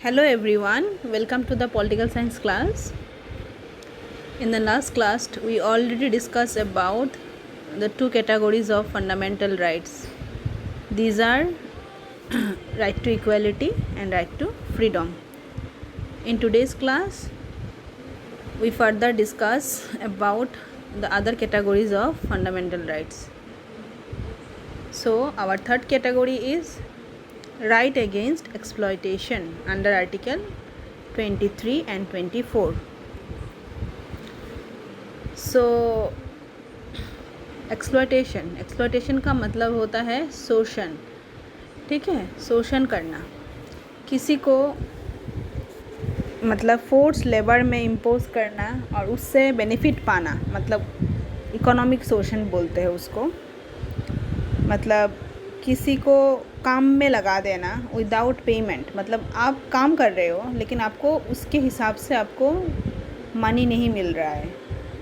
Hello everyone, welcome to the political science class. In the last class, we already discussed about the two categories of fundamental rights. These are right to equality and right to freedom. In today's class, we further discuss about the other categories of fundamental rights. So, our third category is right against exploitation under Article 23 and 24. So exploitation का मतलब होता है शोषण। ठीक है, शोषण करना, किसी को मतलब फोर्स लेबर में इम्पोज करना और उससे बेनिफिट पाना, मतलब इकोनॉमिक शोषण बोलते हैं उसको। मतलब किसी को काम में लगा देना विदाउट पेमेंट, मतलब आप काम कर रहे हो लेकिन आपको उसके हिसाब से आपको मनी नहीं मिल रहा है,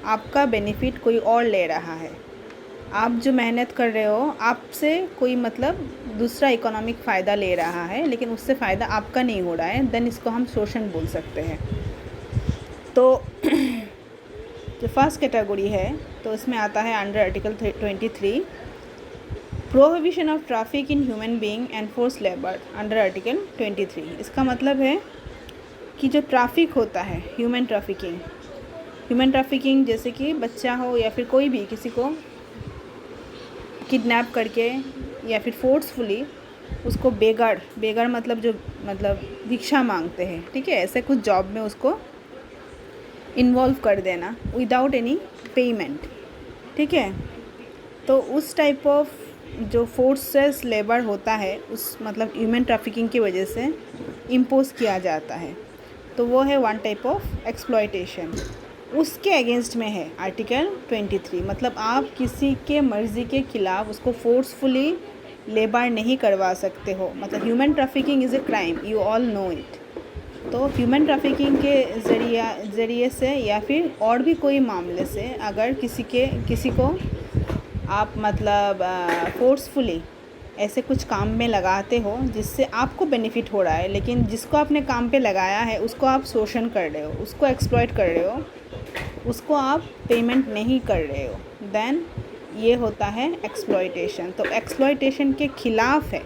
आपका बेनिफिट कोई और ले रहा है। आप जो मेहनत कर रहे हो आपसे कोई मतलब दूसरा इकोनॉमिक फ़ायदा ले रहा है लेकिन उससे फ़ायदा आपका नहीं हो रहा है, देन इसको हम शोषण बोल सकते हैं। तो जो फर्स्ट कैटेगरी है तो इसमें आता है under article 23 prohibition of traffic in human being and force labour under article 23। इसका मतलब है कि जो ट्रैफिक होता है, ह्यूमन ट्रैफिकिंग जैसे कि बच्चा हो या फिर कोई भी किसी को किडनैप करके या फिर फोर्सफुली उसको बेगर मतलब जो मतलब भिक्षा मांगते हैं, ठीक है, ऐसे कुछ जॉब में उसको इन्वॉल्व कर देना विदाउट एनी पेमेंट। ठीक है, तो उस टाइप ऑफ जो फोर्सेस लेबर होता है उस मतलब ह्यूमन ट्रैफिकिंग की वजह से इम्पोज किया जाता है, तो वो है वन टाइप ऑफ एक्सप्लॉयटेशन। उसके अगेंस्ट में है आर्टिकल 23, मतलब आप किसी के मर्ज़ी के ख़िलाफ़ उसको फोर्सफुली लेबर नहीं करवा सकते हो। मतलब human trafficking is a crime, you all know it. तो ह्यूमन ट्रैफिकिंग के ज़रिए से या फिर और भी कोई मामले से अगर किसी को आप मतलब फोर्सफुली ऐसे कुछ काम में लगाते हो जिससे आपको बेनिफिट हो रहा है लेकिन जिसको आपने काम पे लगाया है उसको आप शोषण कर रहे हो, उसको एक्सप्लॉइट कर रहे हो, उसको आप पेमेंट नहीं कर रहे हो, देन ये होता है एक्सप्लॉयटेशन। तो एक्सप्लॉयटेशन के ख़िलाफ़ है।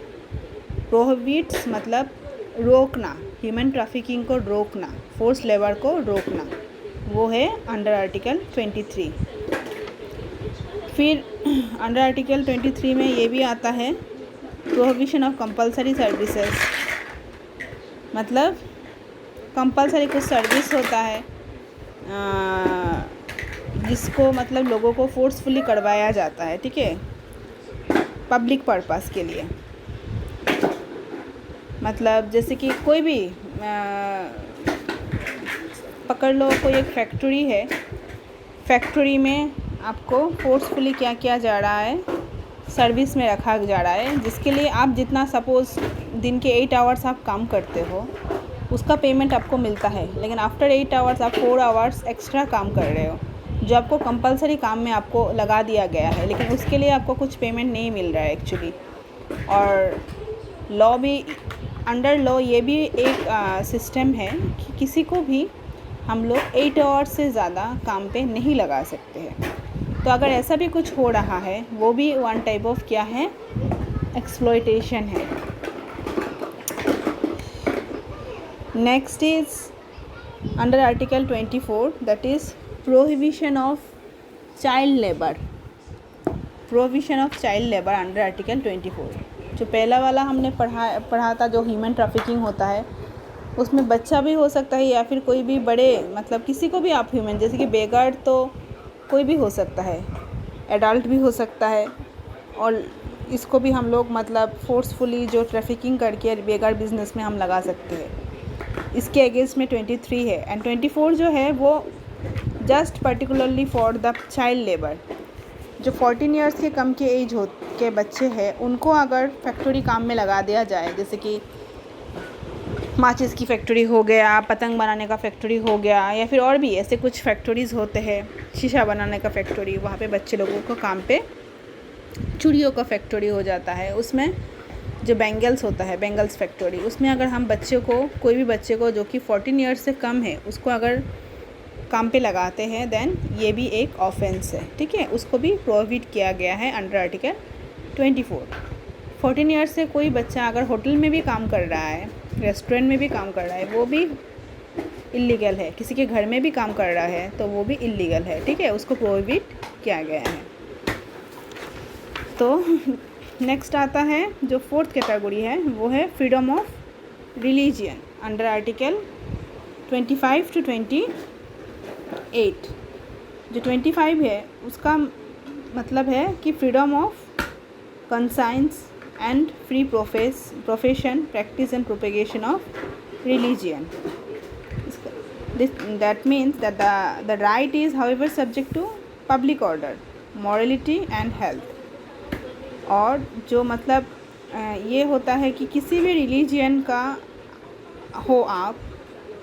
प्रोहिबिट्स मतलब रोकना, ह्यूमन ट्रैफिकिंग को रोकना, फोर्स लेबर को रोकना, वो है अंडर आर्टिकल 23। फिर अंडर आर्टिकल 23 में ये भी आता है प्रोहिबिशन ऑफ कंपलसरी सर्विसेज, मतलब कंपलसरी कुछ सर्विस होता है जिसको मतलब लोगों को फोर्सफुली करवाया जाता है, ठीक है, पब्लिक पर्पस के लिए। मतलब जैसे कि कोई भी पकड़ लो, कोई एक फैक्ट्री है, फैक्ट्री में आपको फोर्सफुली क्या किया जा रहा है, सर्विस में रखा जा रहा है, जिसके लिए आप जितना सपोज़ दिन के 8 आवर्स आप काम करते हो उसका पेमेंट आपको मिलता है, लेकिन आफ्टर 8 आवर्स आप 4 आवर्स एक्स्ट्रा काम कर रहे हो जो आपको कंपलसरी काम में आपको लगा दिया गया है, लेकिन उसके लिए आपको कुछ पेमेंट नहीं मिल रहा है एक्चुअली। और लॉ भी, अंडर लॉ ये भी एक सिस्टम है कि किसी को भी हम लोग 8 आवर्स से ज़्यादा काम पे नहीं लगा सकते हैं। तो अगर ऐसा भी कुछ हो रहा है वो भी वन टाइप ऑफ क्या है, एक्सप्लॉयटेशन है। Next is under article 24, that is prohibition of child labour. Prohibition of child labour under article 24। जो पहला वाला हमने पढ़ा था जो ह्यूमन ट्रैफिकिंग होता है उसमें बच्चा भी हो सकता है या फिर कोई भी बड़े मतलब किसी को भी आप ह्यूमन, जैसे कि बेगर तो कोई भी हो सकता है, एडल्ट भी हो सकता है, और इसको भी हम लोग मतलब फोर्सफुली जो ट्रैफिकिंग करके बेगर बिजनेस में हम लगा सकते हैं। इसके अगेंस्ट में 23 है, एंड 24 जो है वो just particularly for the child labour. जो 14 ईयर्स के कम के एज हो के बच्चे हैं उनको अगर फैक्ट्री काम में लगा दिया जाए, जैसे कि माचिस की फैक्ट्री हो गया, पतंग बनाने का फैक्ट्री हो गया, या फिर और भी ऐसे कुछ फैक्ट्रीज़ होते हैं, शीशा बनाने का फैक्ट्री, वहाँ पे बच्चे लोगों को काम पे, चूड़ियों का फैक्ट्री हो जाता है, उसमें जो बेंगल्स होता है, बेंगल्स फैक्ट्री, उसमें अगर हम बच्चे को, कोई भी बच्चे को जो कि 14 ईयर्स से कम है, उसको अगर काम पे लगाते हैं देन ये भी एक ऑफेंस है, ठीक है। उसको भी प्रोहिबिट किया गया है अंडर आर्टिकल 24। 14 ईयर्स से कोई बच्चा अगर होटल में भी काम कर रहा है, रेस्टोरेंट में भी काम कर रहा है, वो भी इलीगल है। किसी के घर में भी काम कर रहा है तो वो भी इलीगल है, ठीक है, उसको प्रोहिबिट किया गया है। तो नेक्स्ट आता है जो फोर्थ कैटेगरी है, वो है freedom of religion under article 25 to 28। जो 25 है उसका मतलब है कि freedom of conscience and free profession, practice and propagation of religion. That means that the right is however subject to public order, morality and health। और जो मतलब ये होता है कि किसी भी रिलीजियन का हो आप,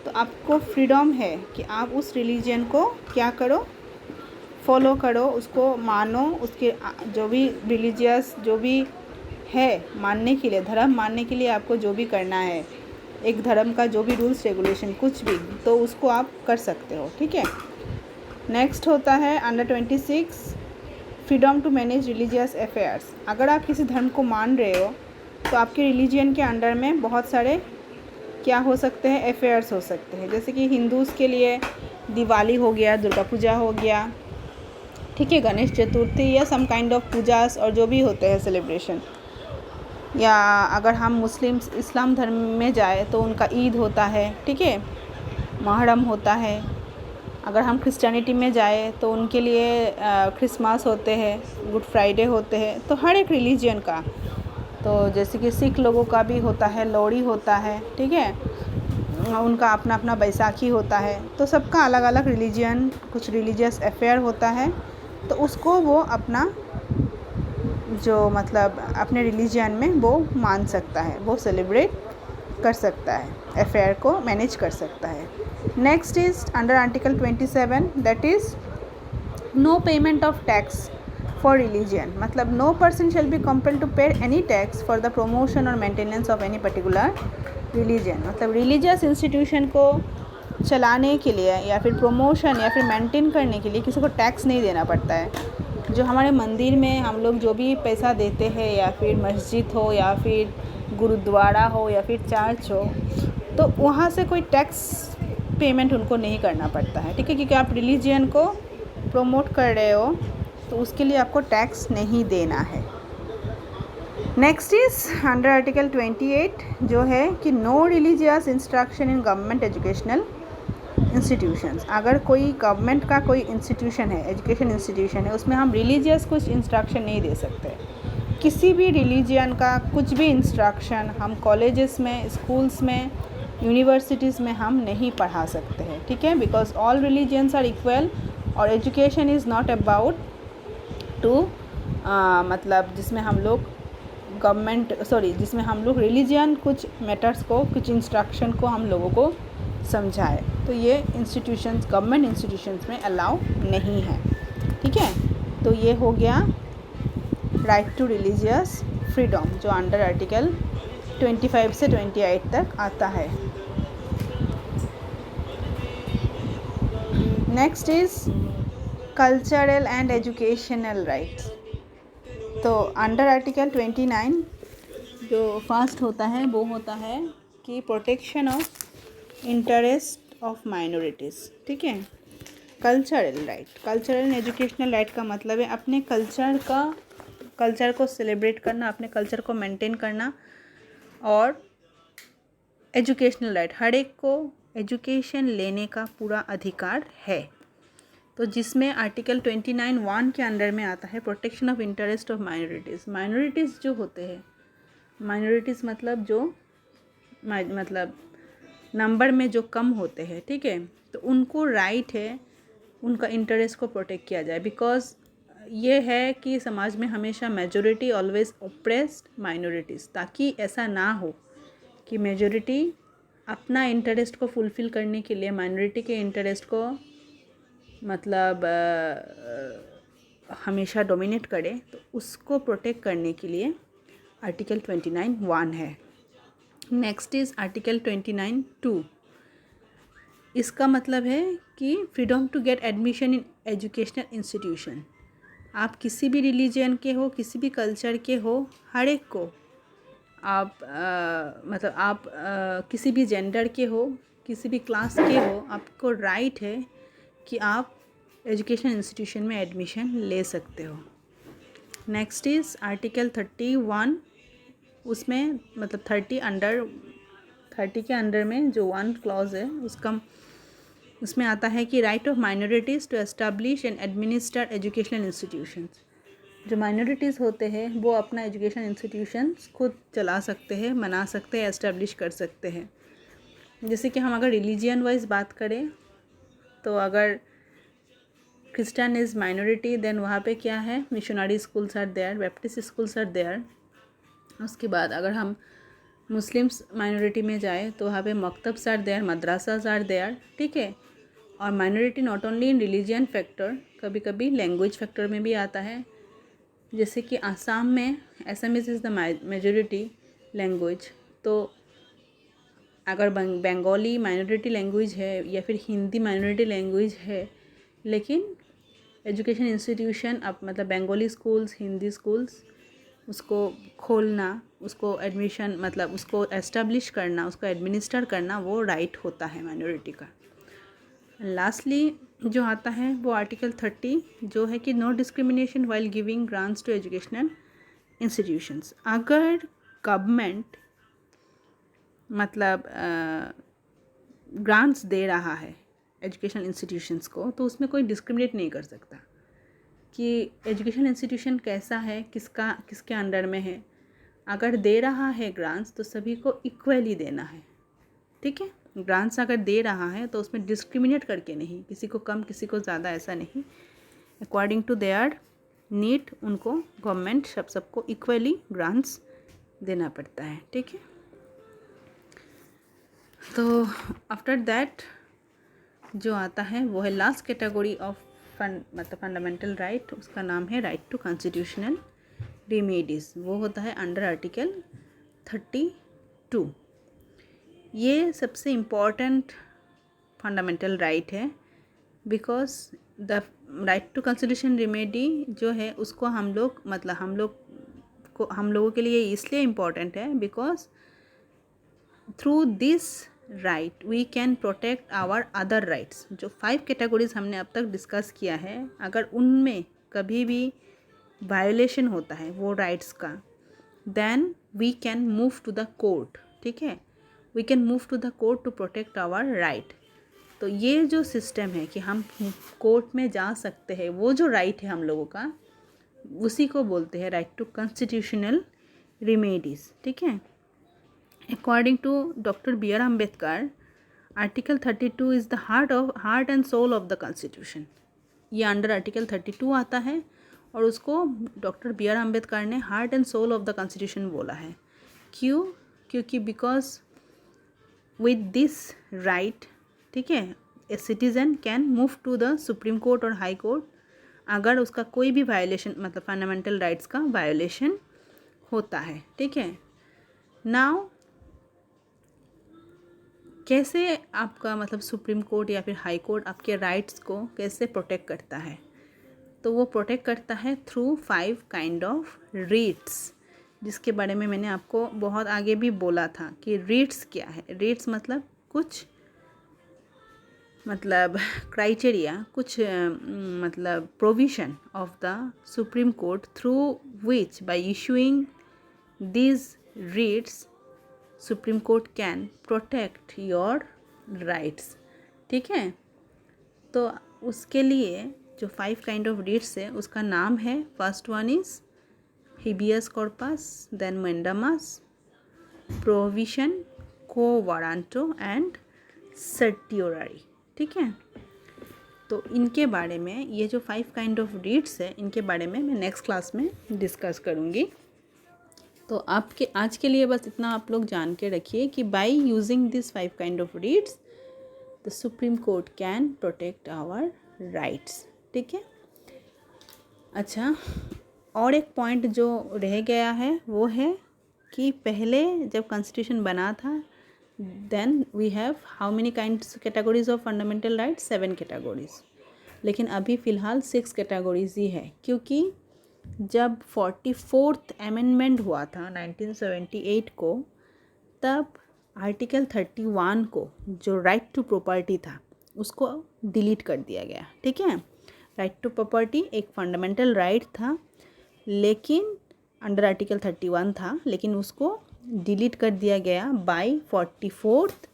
तो आपको फ्रीडम है कि आप उस रिलीजियन को क्या करो, फॉलो करो, उसको मानो, उसके जो भी रिलीजियस जो भी है मानने के लिए, धर्म मानने के लिए आपको जो भी करना है, एक धर्म का जो भी रूल्स रेगुलेशन कुछ भी, तो उसको आप कर सकते हो, ठीक है। नेक्स्ट होता है under 26 freedom to manage religious affairs. अगर आप किसी धर्म को मान रहे हो तो आपके रिलीजियन के अंडर में बहुत सारे क्या हो सकते हैं, अफेयर्स हो सकते हैं। जैसे कि हिंदूज़ के लिए दिवाली हो गया, दुर्गा पूजा हो गया, ठीक है, गणेश चतुर्थी या सम काइंड ऑफ पूजास और जो भी होते हैं सेलिब्रेशन। या अगर हम मुस्लिम्स इस्लाम धर्म में जाए तो उनका ईद होता है, ठीक है, मुहर्रम होता है। अगर हम क्रिश्चियनिटी में जाए तो उनके लिए क्रिसमस होते हैं, गुड फ्राइडे होते हैं। तो हर एक रिलीजियन का, तो जैसे कि सिख लोगों का भी होता है, लोहड़ी होता है, ठीक है, उनका अपना अपना बैसाखी होता है। तो सबका अलग अलग रिलीजियन, कुछ रिलीजियस अफेयर होता है, तो उसको वो अपना जो मतलब अपने रिलीजियन में वो मान सकता है, वो सेलिब्रेट कर सकता है, अफेयर को मैनेज कर सकता है। Next is under article 27, that is no payment of tax for religion. मतलब no person shall be compelled to pay any tax for the promotion और maintenance of any particular religion. मतलब religious institution को चलाने के लिए या फिर promotion या फिर मेंटेन करने के लिए किसी को टैक्स नहीं देना पड़ता है। जो हमारे मंदिर में हम लोग जो भी पैसा देते हैं, या फिर मस्जिद हो या फिर गुरुद्वारा हो या फिर चर्च हो, तो वहाँ से कोई टैक्स पेमेंट उनको नहीं करना पड़ता है, ठीक है, क्योंकि आप रिलीजियन को प्रमोट कर रहे हो तो उसके लिए आपको टैक्स नहीं देना है। नेक्स्ट इज़ अंडर आर्टिकल 28 जो है कि no religious instruction in government educational institutions. अगर कोई गवर्नमेंट का कोई इंस्टीट्यूशन है, एजुकेशन इंस्टीट्यूशन है, उसमें हम रिलीजियस कुछ इंस्ट्रक्शन नहीं दे सकते। किसी भी रिलीजियन का कुछ भी इंस्ट्रक्शन हम कॉलेजेस में, स्कूल्स में, यूनिवर्सिटीज़ में हम नहीं पढ़ा सकते हैं, ठीक है, because all religions are equal. और education is not about to मतलब जिसमें हम लोग जिसमें हम लोग रिलीजियन कुछ मैटर्स को, कुछ इंस्ट्रक्शन को हम लोगों को समझाए, तो ये इंस्टीट्यूशंस गवर्नमेंट इंस्टीट्यूशंस में अलाउ नहीं है, ठीक है। तो ये हो गया राइट टू रिलीजियस फ्रीडम जो अंडर आर्टिकल 25 से 28 तक आता है। Next is cultural and educational rights. तो अंडर आर्टिकल 29 जो फर्स्ट होता है वो होता है कि protection of interest of minorities, ठीक है। Cultural right, cultural and educational right का मतलब है अपने कल्चर को सेलिब्रेट करना, अपने कल्चर को मेंटेन करना। और एजुकेशनल राइट, हर एक को एजुकेशन लेने का पूरा अधिकार है। तो जिसमें आर्टिकल 29(1) के अंडर में आता है protection of interest of minorities. Minorities जो होते हैं, माइनॉरिटीज़ मतलब जो मतलब नंबर में जो कम होते हैं, ठीक है, तो उनको राइट है उनका इंटरेस्ट को प्रोटेक्ट किया जाए। बिकॉज ये है कि समाज में हमेशा मेजॉरिटी ऑलवेज ऑप्रेस्ड माइनॉरिटीज़, ताकि ऐसा ना हो कि मेजॉरिटी अपना इंटरेस्ट को फुलफ़िल करने के लिए माइनॉरिटी के इंटरेस्ट को मतलब हमेशा डोमिनेट करे। तो उसको प्रोटेक्ट करने के लिए आर्टिकल 29(1) है। Next is article 29(2). इसका मतलब है कि freedom to get admission in educational institution. आप किसी भी रिलीजन के हो, किसी भी कल्चर के हो, हर एक को आप मतलब आप किसी भी जेंडर के हो, किसी भी क्लास के हो, आपको राइट है कि आप एजुकेशन इंस्टीट्यूशन में एडमिशन ले सकते हो। Next is article 31। उसमें मतलब 30 के अंडर में जो 1 क्लॉज है उसमें आता है कि right of minorities to establish and administer educational institutions. जो माइनॉरिटीज़ होते हैं वो अपना एजुकेशन इंस्टीट्यूशंस खुद चला सकते हैं, बना सकते हैं, एस्टैब्लिश कर सकते हैं। जैसे कि हम अगर रिलीजियन वाइज बात करें तो अगर क्रिश्चियन इज़ माइनॉरिटी देन वहाँ पे क्या है, missionary schools are there, Baptist schools are there. उसके बाद अगर हम मुस्लिम्स माइनॉरिटी में जाए तो वहाँ पे मकतब्स आर देयर, मदरसास आर देयर, ठीक है। और minority not only in religion factor, कभी कभी लैंग्वेज फैक्टर में भी आता है। जैसे कि आसाम में Assamese is the majority language, तो अगर बंगाली माइनॉरिटी लैंग्वेज है या फिर हिंदी माइनॉरिटी लैंग्वेज है, लेकिन एजुकेशन इंस्टीट्यूशन अब मतलब बंगाली स्कूल्स, हिंदी स्कूल्स, उसको खोलना, उसको एडमिशन मतलब उसको एस्टेब्लिश करना, उसको एडमिनिस्टर करना, वो राइट होता है माइनॉरिटी का। लास्टली जो आता है वो आर्टिकल 30 जो है कि no discrimination while giving grants to educational institutions. अगर गवर्नमेंट मतलब ग्रांट्स दे रहा है एजुकेशनल इंस्टीट्यूशंस को, तो उसमें कोई डिस्क्रिमिनेट नहीं कर सकता कि एजुकेशन इंस्टीट्यूशन कैसा है, किसके अंडर में है। अगर दे रहा है ग्रांट्स तो सभी को इक्वली देना है, ठीक है। ग्रांट्स अगर दे रहा है तो उसमें डिस्क्रिमिनेट करके नहीं, किसी को कम किसी को ज़्यादा, ऐसा नहीं। अकॉर्डिंग टू देयर नीड उनको गवर्नमेंट सबको इक्वली ग्रांट्स देना पड़ता है, ठीक है। तो आफ्टर दैट जो आता है वो है लास्ट कैटेगरी ऑफ मतलब फंडामेंटल राइट, उसका नाम है राइट टू कॉन्स्टिट्यूशनल रेमेडीज़। वो होता है अंडर आर्टिकल 32। ये सबसे इम्पॉर्टेंट फंडामेंटल राइट है, because the right to constitution remedy जो है उसको हम लोगों के लिए इसलिए इम्पॉर्टेंट है because through this right we can protect our other rights. जो 5 कैटेगरीज हमने अब तक डिस्कस किया है, अगर उनमें कभी भी वायोलेशन होता है वो राइट्स का, then we can move to the court, ठीक है। We can move to the court to protect our right. तो ये जो सिस्टम है कि हम कोर्ट में जा सकते हैं, वो जो राइट है हम लोगों का, उसी को बोलते हैं राइट टू कॉन्स्टिट्यूशनल रेमेडीज़, ठीक है। According to Dr. B.R. Ambedkar, Article 32 is the heart and soul of the Constitution. ये अंडर आर्टिकल 32 आता है और उसको डॉक्टर बी आर अम्बेडकर ने heart and soul of the constitution बोला है। क्यों? क्योंकि बिकॉज विद दिस राइट, ठीक है, a citizen can move to the supreme court और हाई कोर्ट अगर उसका कोई भी वायोलेशन मतलब फंडामेंटल राइट्स का वायोलेशन होता है, ठीक है। नाउ कैसे आपका मतलब सुप्रीम कोर्ट या फिर हाई कोर्ट आपके राइट्स को कैसे प्रोटेक्ट करता है? तो वो प्रोटेक्ट करता है थ्रू 5 काइंड ऑफ रीट्स, जिसके बारे में मैंने आपको बहुत आगे भी बोला था कि रीट्स क्या है। रीट्स मतलब कुछ मतलब क्राइटेरिया, कुछ मतलब provision of the supreme court through which bye issuing these रीट्स supreme Court can protect your rights, ठीक है। तो उसके लिए जो 5 काइंड ऑफ रीट्स है उसका नाम है, first one is habeas corpus, then mandamus, prohibition, quo warranto and certiorari, ठीक है। तो इनके बारे में, ये जो 5 काइंड ऑफ रीट्स है, इनके बारे में मैं नेक्स्ट क्लास में डिस्कस करूँगी। तो आपके आज के लिए बस इतना आप लोग जान के रखिए कि by using this 5 kind of writs the supreme Court can protect our rights, ठीक है। अच्छा, और एक पॉइंट जो रह गया है वो है कि पहले जब कॉन्स्टिट्यूशन बना था then we have how many kinds categories of fundamental rights, 7 categories, लेकिन अभी फ़िलहाल 6 कैटेगरीज ही है, क्योंकि जब 44th अमेंडमेंट हुआ था 1978 को, तब आर्टिकल 31 को जो राइट टू प्रॉपर्टी था उसको डिलीट कर दिया गया। ठीक है, राइट टू प्रॉपर्टी एक फंडामेंटल राइट था, लेकिन अंडर आर्टिकल 31 था, लेकिन उसको डिलीट कर दिया गया बाय 44th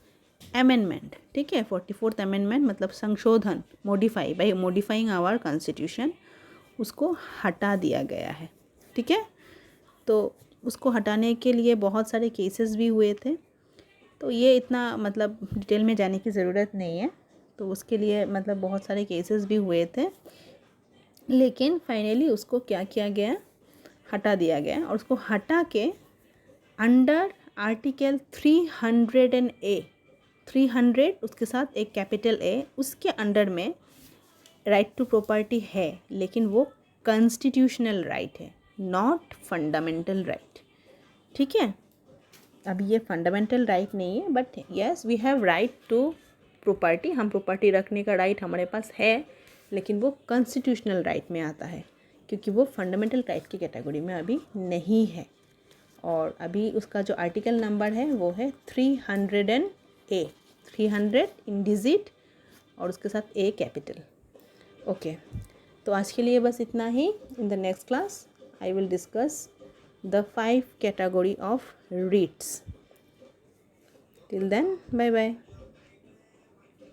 अमेंडमेंट। ठीक है, 44th अमेंडमेंट मतलब संशोधन, modify by modifying our constitution, उसको हटा दिया गया है। ठीक है, तो उसको हटाने के लिए बहुत सारे केसेस भी हुए थे, तो ये इतना मतलब डिटेल में जाने की ज़रूरत नहीं है। तो उसके लिए मतलब बहुत सारे केसेस भी हुए थे, लेकिन फाइनली उसको क्या किया गया, हटा दिया गया, और उसको हटा के अंडर आर्टिकल 300 उसके साथ एक कैपिटल ए, उसके अंडर में राइट टू प्रॉपर्टी है, लेकिन वो कॉन्स्टिट्यूशनल राइट है, नॉट फंडामेंटल राइट। ठीक है, अभी ये फंडामेंटल राइट नहीं है, but yes we have right to property, हम प्रॉपर्टी रखने का राइट हमारे पास है, लेकिन वो कॉन्स्टिट्यूशनल राइट में आता है, क्योंकि वो फंडामेंटल राइट की कैटेगरी में अभी नहीं है। और अभी उसका जो आर्टिकल नंबर है वो है 300A, 300 इन डिजिट और उसके साथ ए कैपिटल। ओके, तो आज के लिए बस इतना ही। In the next class I will discuss the 5 category of REITs. Till then, bye bye.